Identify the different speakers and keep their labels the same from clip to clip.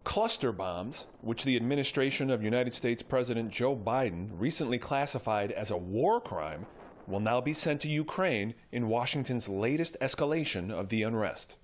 Speaker 1: Cluster bombs, which the administration of United States President Joe Biden recently classified as a war crime, will now be sent to Ukraine in Washington's latest escalation of the unrest.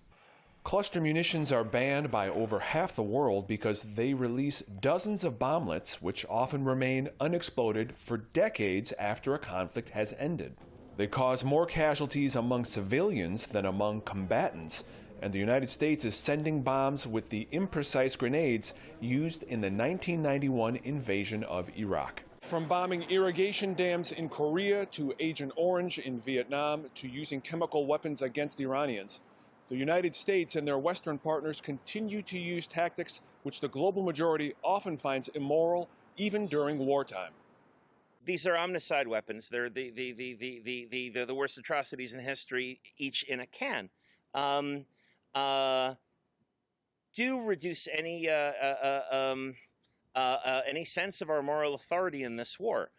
Speaker 1: Cluster munitions are banned by over half the world because they release dozens of bomblets which often remain unexploded for decades after a conflict has ended. They cause more casualties among civilians than among combatants, and the United States is sending bombs with the imprecise grenades used in the 1991 invasion of Iraq. From bombing irrigation dams in Korea to Agent Orange in Vietnam to using chemical weapons against Iranians, the United States and their Western partners continue to use tactics which the global majority often finds immoral, even during wartime.
Speaker 2: These are omnicide weapons. They're the worst atrocities in history, each in a can. Do reduce any sense of our moral authority in this war.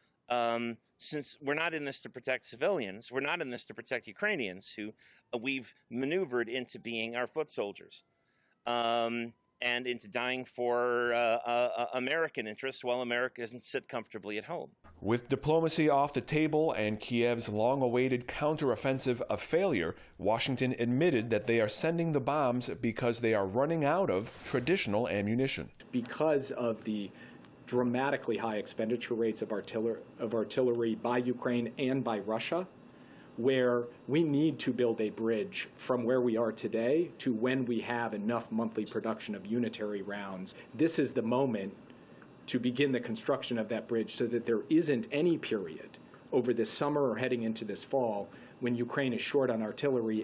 Speaker 2: Since we're not in this to protect civilians, we're not in this to protect Ukrainians, who we've maneuvered into being our foot soldiers, and into dying for American interests while America doesn't sit comfortably at home.
Speaker 1: With diplomacy off the table and Kiev's long-awaited counteroffensive a failure, Washington admitted that they are sending the bombs because they are running out of traditional ammunition.
Speaker 3: Because of the dramatically high expenditure rates of artillery by Ukraine and by Russia, where we need to build a bridge from where we are today to when we have enough monthly production of unitary rounds. This is the moment to begin the construction of that bridge so that there isn't any period over this summer or heading into this fall when Ukraine is short on artillery.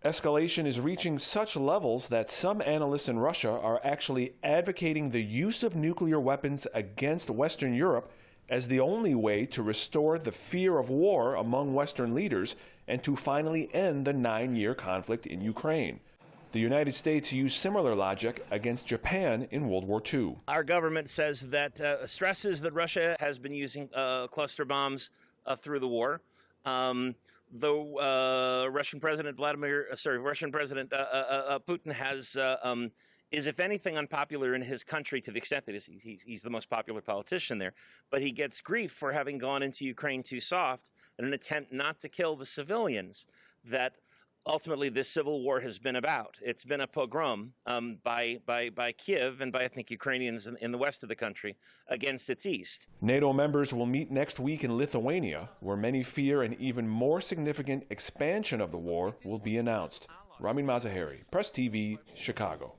Speaker 1: Escalation is reaching such levels that some analysts in Russia are actually advocating the use of nuclear weapons against Western Europe as the only way to restore the fear of war among Western leaders and to finally end the 9-year conflict in Ukraine. The United States used similar logic against Japan in World War II.
Speaker 2: Our government says that stresses that Russia has been using cluster bombs through the war. Though Russian President Putin has is, if anything, unpopular in his country to the extent that he's the most popular politician there. But he gets grief for having gone into Ukraine too soft in an attempt not to kill the civilians that ultimately this civil war has been about. It's been a pogrom by Kiev and by, I think, Ukrainians in the west of the country against its east.
Speaker 1: NATO members will meet next week in Lithuania, where many fear an even more significant expansion of the war will be announced. Ramin Mazaheri, Press TV, Chicago.